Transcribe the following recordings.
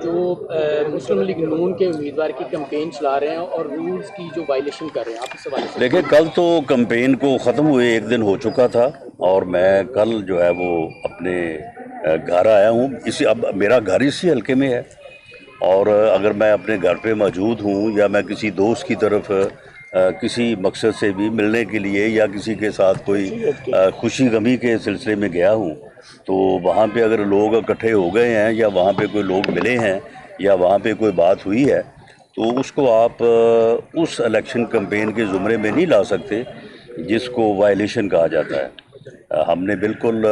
جو مسلم لیگ نون کے امیدوار کی کمپین چلا رہے ہیں اور رولز کی جو وائلیشن کر رہے ہیں، آپ اس حوالے سے دیکھیں، کل تو کمپین کو ختم ہوئے 1 دن ہو چکا تھا، اور میں کل جو ہے وہ اپنے گھر آیا ہوں. اب میرا گھر اسی حلقے میں ہے، اور اگر میں اپنے گھر پہ موجود ہوں یا میں کسی دوست کی طرف کسی مقصد سے بھی ملنے کے لیے یا کسی کے ساتھ کوئی خوشی غمی کے سلسلے میں گیا ہوں، تو وہاں پہ اگر لوگ اکٹھے ہو گئے ہیں یا وہاں پہ کوئی لوگ ملے ہیں یا وہاں پہ کوئی بات ہوئی ہے، تو اس کو آپ اس الیکشن کمپین کے زمرے میں نہیں لا سکتے جس کو وائلیشن کہا جاتا ہے. ہم نے بالکل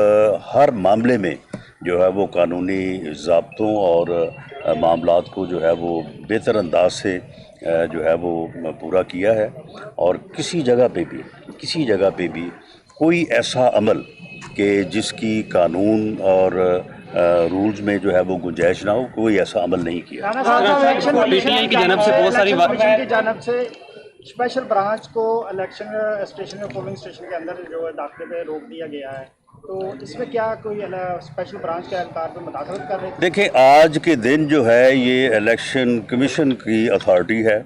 ہر معاملے میں جو ہے وہ قانونی ضابطوں اور معاملات کو جو ہے وہ بہتر انداز سے جو ہے وہ پورا کیا ہے، اور کسی جگہ پہ بھی کوئی ایسا عمل کہ جس کی قانون اور رولز میں جو ہے وہ گنجائش نہ ہو، کوئی ایسا عمل نہیں کیا. پی ٹی آئی کی جانب سے بہت ساری کی جانب سے اسپیشل برانچ کو الیکشن اسٹیشن میں پولنگ اسٹیشن کے اندر جو ہے داخلے پہ روک دیا گیا ہے، تو اس میں کیا کوئی اسپیشل برانچ کے اہلکار پہ مداخلت کر رہے تھے؟ دیکھیں، آج کے دن جو ہے یہ الیکشن کمیشن کی اتھارٹی ہے.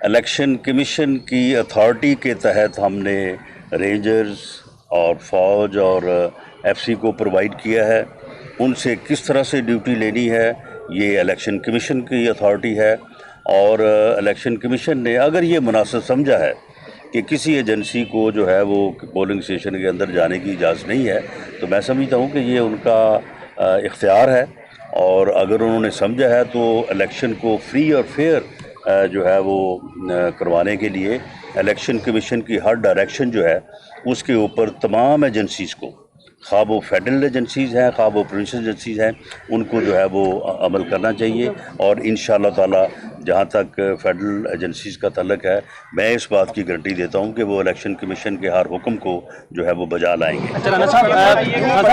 الیکشن کمیشن کی اتھارٹی کے تحت ہم نے رینجرز اور فوج اور ایف سی کو پرووائڈ کیا ہے. ان سے کس طرح سے ڈیوٹی لینی ہے یہ الیکشن کمیشن کی اتھارٹی ہے، اور الیکشن کمیشن نے اگر یہ مناسب سمجھا ہے کہ کسی ایجنسی کو جو ہے وہ پولنگ اسٹیشن کے اندر جانے کی اجازت نہیں ہے، تو میں سمجھتا ہوں کہ یہ ان کا اختیار ہے. اور اگر انہوں نے سمجھا ہے تو الیکشن کو فری اور فیئر جو ہے وہ کروانے کے لیے الیکشن کمیشن کی ہر ڈائریکشن جو ہے اس کے اوپر تمام ایجنسیز کو، خواہ وہ فیڈرل ایجنسیز ہیں خواہ وہ پروونشل ایجنسیز ہیں، ان کو جو ہے وہ عمل کرنا چاہیے. اور انشاءاللہ تعالی جہاں تک فیڈرل ایجنسیز کا تعلق ہے، میں اس بات کی گارنٹی دیتا ہوں کہ وہ الیکشن کمیشن کے ہر حکم کو جو ہے وہ بجا لائیں گے. رانا صاحب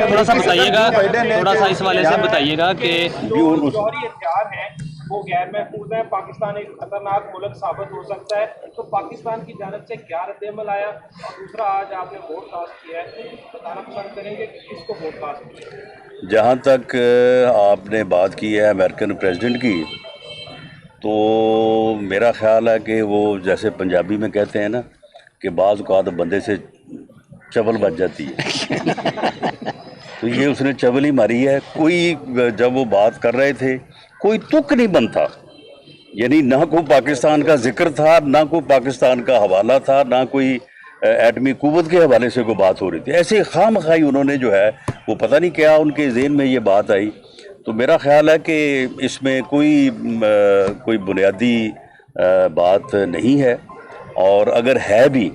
تھوڑا سا بتائیے گا، تھوڑا سا اس حوالے سے بتائیے گا کہ جوہری ہتھیار ہیں وہ غیر محفوظ ہیں، پاکستان ایک خطرناک ملک ثابت ہو سکتا ہے، تو پاکستان کی جانب سے کیا رد عمل آیا؟ اور دوسرا، آج آپ نے ووٹ کاسٹ کیا ہے، بتانا پسند کریں گے کہ کس کو ووٹ کاسٹ کیا ہے؟ جہاں تک آپ نے بات کی ہے امریکن پریزیڈنٹ کی، تو میرا خیال ہے کہ وہ جیسے پنجابی میں کہتے ہیں نا کہ بعض اوقات بندے سے چبل بچ جاتی ہے، تو یہ اس نے چبل ہی ماری ہے. کوئی جب وہ بات کر رہے تھے کوئی تک نہیں بنتا، یعنی نہ کوئی پاکستان کا ذکر تھا، نہ کوئی پاکستان کا حوالہ تھا، نہ کوئی ایٹمی قوت کے حوالے سے کوئی بات ہو رہی تھی. ایسے خام خواہی انہوں نے جو ہے وہ پتہ نہیں کیا ان کے ذہن میں یہ بات آئی. تو میرا خیال ہے کہ اس میں کوئی بنیادی بات نہیں ہے، اور اگر ہے بھی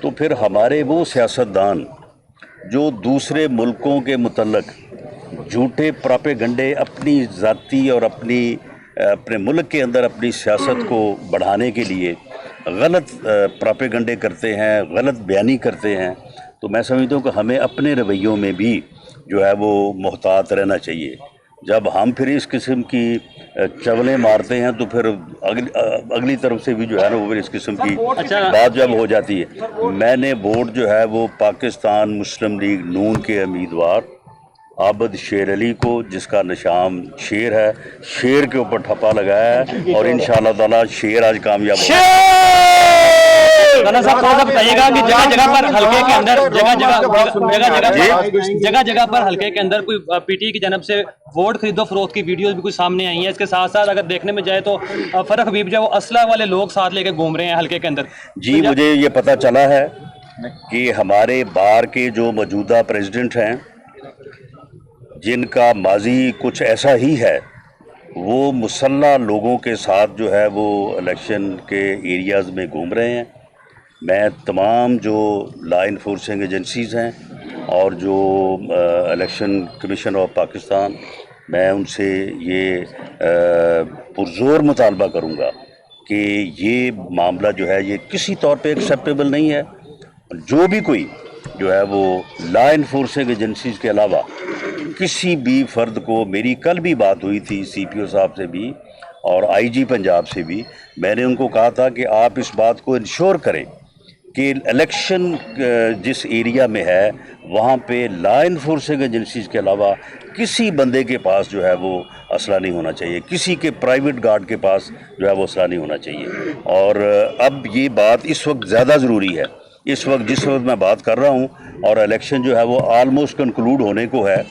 تو پھر ہمارے وہ سیاستدان جو دوسرے ملکوں کے متعلق جھوٹے پراپیگنڈے اپنی ذاتی اور اپنے ملک کے اندر اپنی سیاست کو بڑھانے کے لیے غلط پراپیگنڈے کرتے ہیں، غلط بیانی کرتے ہیں، تو میں سمجھتا ہوں کہ ہمیں اپنے رویوں میں بھی جو ہے وہ محتاط رہنا چاہیے. جب ہم پھر اس قسم کی چولیں مارتے ہیں تو پھر اگلی طرف سے بھی جو ہے نا وہ پھر اس قسم کی بات جب ہو جاتی ہے. میں نے ووٹ جو ہے وہ پاکستان مسلم لیگ نون کے امیدوار عابد شیر علی کو، جس کا نشان شیر ہے، شیر کے اوپر ٹھپا لگایا ہے، اور انشاءاللہ تعالی شیر آج کامیاب ہوگا. رانا صاحب تھوڑا سا بتائیے گا کہ جگہ جگہ پر حلقے کے اندر جگہ جگہ پر حلقے کے اندر کوئی پی ٹی آئی کی جانب سے ووٹ خرید و فروخت کی ویڈیوز بھی کچھ سامنے آئی ہیں. اس کے ساتھ ساتھ اگر دیکھنے میں جائے تو فرق حبیب جو ہے وہ اسلحہ والے لوگ ساتھ لے کے گھوم رہے ہیں حلقے کے اندر. جی، مجھے یہ پتہ چلا ہے کہ ہمارے بار کے جو موجودہ پریزیڈنٹ ہیں، جن کا ماضی کچھ ایسا ہی ہے، وہ مسلح لوگوں کے ساتھ جو ہے وہ الیکشن کے ایریاز میں گھوم رہے ہیں. میں تمام جو لا انفورسنگ ایجنسیز ہیں اور جو الیکشن کمیشن آف پاکستان، میں ان سے یہ پرزور مطالبہ کروں گا کہ یہ معاملہ جو ہے یہ کسی طور پہ ایکسیپٹیبل نہیں ہے. جو بھی کوئی جو ہے وہ لا انفورسنگ ایجنسیز کے علاوہ کسی بھی فرد کو، میری کل بھی بات ہوئی تھی سی پی او صاحب سے بھی اور آئی جی پنجاب سے بھی، میں نے ان کو کہا تھا کہ آپ اس بات کو انشور کریں کہ الیکشن جس ایریا میں ہے وہاں پہ لا انفورسنگ ایجنسیز کے علاوہ کسی بندے کے پاس جو ہے وہ اسلحہ نہیں ہونا چاہیے، کسی کے پرائیویٹ گارڈ کے پاس جو ہے وہ اسلحہ نہیں ہونا چاہیے۔ اور اب یہ بات اس وقت زیادہ ضروری ہے، اس وقت جس وقت میں بات کر رہا ہوں اور الیکشن جو ہے وہ آلموسٹ کنکلوڈ ہونے کو ہے،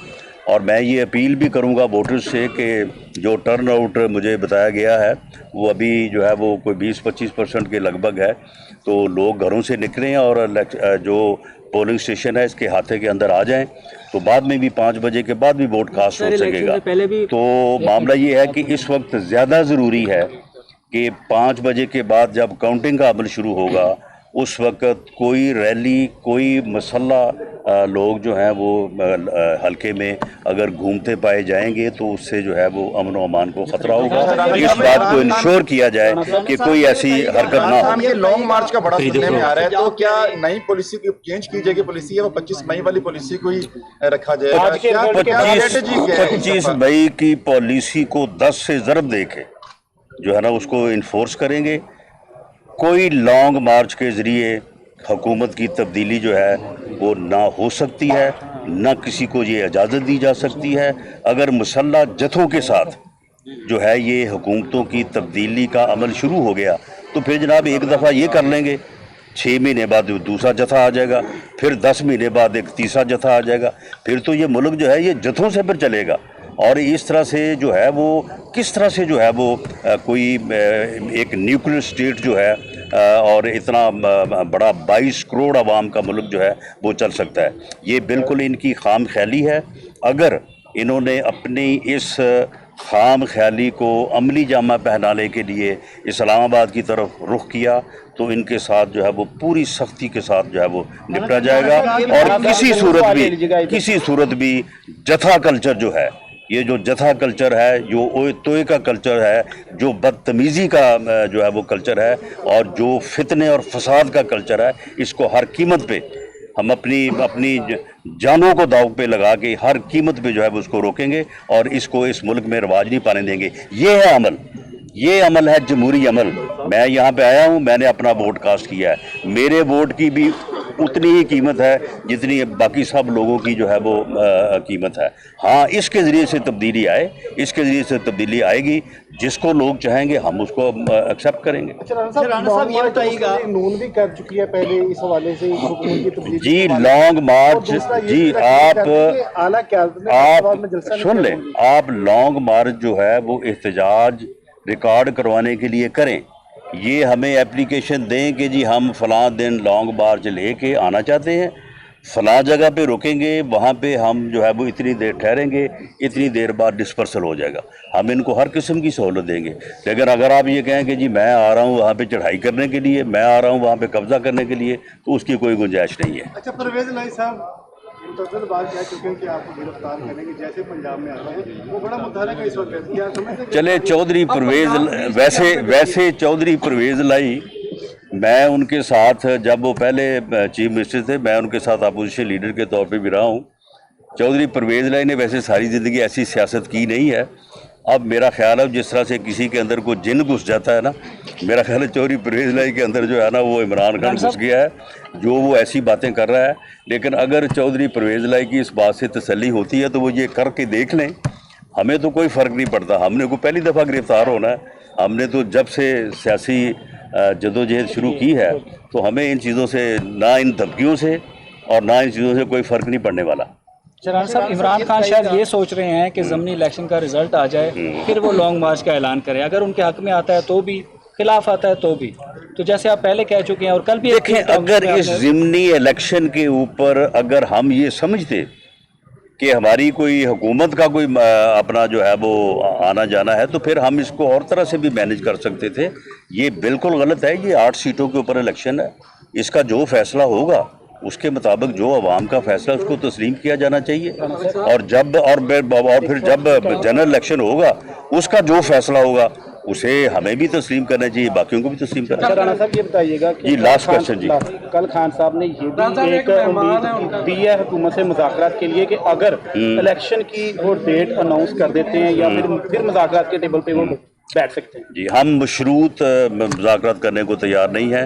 اور میں یہ اپیل بھی کروں گا ووٹرز سے کہ جو ٹرن آؤٹ مجھے بتایا گیا ہے وہ ابھی جو ہے وہ کوئی 20-25% کے لگ بھگ ہے، تو لوگ گھروں سے نکلیں اور جو پولنگ اسٹیشن ہے اس کے احاطے کے اندر آ جائیں، تو بعد میں بھی 5 بجے کے بعد بھی ووٹ کاسٹ ہو سکے گا۔ تو معاملہ یہ ہے کہ اس وقت زیادہ ضروری ہے کہ 5 بجے کے بعد جب کاؤنٹنگ کا عمل شروع ہوگا اس وقت کوئی ریلی، کوئی مسلح لوگ جو ہیں وہ حلقے میں اگر گھومتے پائے جائیں گے تو اس سے جو ہے وہ امن و امان کو خطرہ ہوگا۔ اس بات کو انشور کیا جائے کہ کوئی ایسی حرکت نہ ہو۔ یہ لانگ مارچ کا بڑا سننے میں آ رہا ہے، تو کیا نئی پالیسی کی چینج کی جائے گی؟ پالیسی ہے وہ 25 مئی والی پالیسی کو ہی رکھا جائے گا؟ 25 مئی کی پالیسی کو 10 سے ضرب دے کے جو ہے نا اس کو انفورس کریں گے۔ کوئی لانگ مارچ کے ذریعے حکومت کی تبدیلی جو ہے وہ نہ ہو سکتی ہے، نہ کسی کو یہ اجازت دی جا سکتی ہے۔ اگر مسلح جتھوں کے ساتھ جو ہے یہ حکومتوں کی تبدیلی کا عمل شروع ہو گیا تو پھر جناب ایک دفعہ یہ کر لیں گے، 6 مہینے بعد دوسرا جتھا آ جائے گا، پھر 10 مہینے بعد ایک تیسرا جتھا آ جائے گا، پھر تو یہ ملک جو ہے یہ جتھوں سے پھر چلے گا۔ اور اس طرح سے جو ہے وہ کس طرح سے جو ہے وہ کوئی ایک نیوکلیر اسٹیٹ جو ہے اور اتنا بڑا 22 کروڑ عوام کا ملک جو ہے وہ چل سکتا ہے؟ یہ بالکل ان کی خام خیالی ہے۔ اگر انہوں نے اپنی اس خام خیالی کو عملی جامہ پہنانے کے لیے اسلام آباد کی طرف رخ کیا تو ان کے ساتھ جو ہے وہ پوری سختی کے ساتھ جو ہے وہ نپٹا جائے گا، اور کسی صورت بھی جتھا کلچر جو ہے، یہ جو جتھا کلچر ہے، جو اوئے توئے کا کلچر ہے، جو بدتمیزی کا جو ہے وہ کلچر ہے، اور جو فتنے اور فساد کا کلچر ہے، اس کو ہر قیمت پہ ہم اپنی جانوں کو داؤ پہ لگا کے ہر قیمت پہ جو ہے وہ اس کو روکیں گے اور اس کو اس ملک میں رواج نہیں پانے دیں گے۔ یہ ہے عمل، یہ عمل ہے جمہوری عمل۔ میں یہاں پہ آیا ہوں، میں نے اپنا ووٹ کاسٹ کیا ہے، میرے ووٹ کی بھی اتنی ہی قیمت ہے جتنی باقی سب لوگوں کی جو ہے وہ قیمت ہے۔ ہاں، اس کے ذریعے سے تبدیلی آئے، اس کے ذریعے سے تبدیلی آئے گی، جس کو لوگ چاہیں گے ہم اس کو ایکسیپٹ کریں گے۔ یہ بتائیے گا، نون بھی کر چکی ہے پہلے اس حوالے سے حکومت کی تبدیلی جی لانگ مارچ، جی آپ سن لیں، آپ لانگ مارچ جو ہے وہ احتجاج ریکارڈ کروانے کے لیے کریں، یہ ہمیں اپلیکیشن دیں کہ جی ہم فلاں دن لانگ مارچ لے کے آنا چاہتے ہیں، فلاں جگہ پہ رکیں گے، وہاں پہ ہم جو ہے وہ اتنی دیر ٹھہریں گے، اتنی دیر بعد ڈسپرسل ہو جائے گا۔ ہم ان کو ہر قسم کی سہولت دیں گے، لیکن اگر آپ یہ کہیں کہ جی میں آ رہا ہوں وہاں پہ چڑھائی کرنے کے لیے، میں آ رہا ہوں وہاں پہ قبضہ کرنے کے لیے، تو اس کی کوئی گنجائش نہیں ہے۔ اچھا پرویز الہی صاحب متعدد بات کہہ چکے ہیں کہ آپ کو گرفتار کریں گے، جیسے پنجاب میں آ رہا ہے وہ بڑا متحرک ہے اس وقت، کیا سمجھتے ہیں؟ چلے چودھری پرویز، ویسے چودھری پرویز الہی، میں ان کے ساتھ جب وہ پہلے چیف منسٹر تھے میں ان کے ساتھ اپوزیشن لیڈر کے طور پہ بھی رہا ہوں۔ چودھری پرویز الہی نے ویسے ساری زندگی ایسی سیاست کی نہیں ہے۔ اب میرا خیال ہے جس طرح سے کسی کے اندر کوئی جن گھس جاتا ہے نا، میرا خیال ہے چودھری پرویز الہی کے اندر جو ہے نا وہ عمران خان گھس گیا ہے، جو وہ ایسی باتیں کر رہا ہے۔ لیکن اگر چودھری پرویز الہی کی اس بات سے تسلی ہوتی ہے تو وہ یہ کر کے دیکھ لیں، ہمیں تو کوئی فرق نہیں پڑتا۔ ہم نے کوئی پہلی دفعہ گرفتار ہونا ہے، ہم نے تو جب سے سیاسی جدوجہد شروع کی ہے تو ہمیں ان چیزوں سے، نہ ان دھمکیوں سے اور نہ ان چیزوں سے کوئی فرق نہیں پڑنے والا۔ شہران صاحب، عمران خان شاید یہ سوچ رہے ہیں کہ ضمنی الیکشن کا رزلٹ آ جائے پھر وہ لانگ مارچ کا اعلان کریں، اگر ان کے حق میں آتا ہے تو بھی، خلاف آتا ہے تو بھی، تو جیسے آپ پہلے کہہ چکے ہیں اور کل بھی دیکھیں، اگر اس ضمنی الیکشن کے اوپر اگر ہم یہ سمجھتے کہ ہماری کوئی حکومت کا کوئی اپنا جو ہے وہ آنا جانا ہے تو پھر ہم اس کو اور طرح سے بھی مینج کر سکتے تھے۔ یہ بالکل غلط ہے، یہ 8 سیٹوں کے اوپر الیکشن ہے، اس کا جو فیصلہ ہوگا اس کے مطابق جو عوام کا فیصلہ اس کو تسلیم کیا جانا چاہیے، اور پھر جب جنرل الیکشن ہوگا اس کا جو فیصلہ ہوگا اسے ہمیں بھی تسلیم کرنا چاہیے، باقیوں کو بھی تسلیم کرنا چاہیے۔ رانا صاحب یہ بتائیے گا کہ جی لاسٹ کوشچن جی، کل خان صاحب نے یہ بھی ایک امید دی ہے حکومت سے مذاکرات کے لیے کہ اگر الیکشن کی وہ ڈیٹ اناؤنس کر دیتے ہیں یا پھر مذاکرات کے ٹیبل پہ وہ بیٹھ سکتے ہیں۔ جی ہم مشروط مذاکرات کرنے کو تیار نہیں ہیں،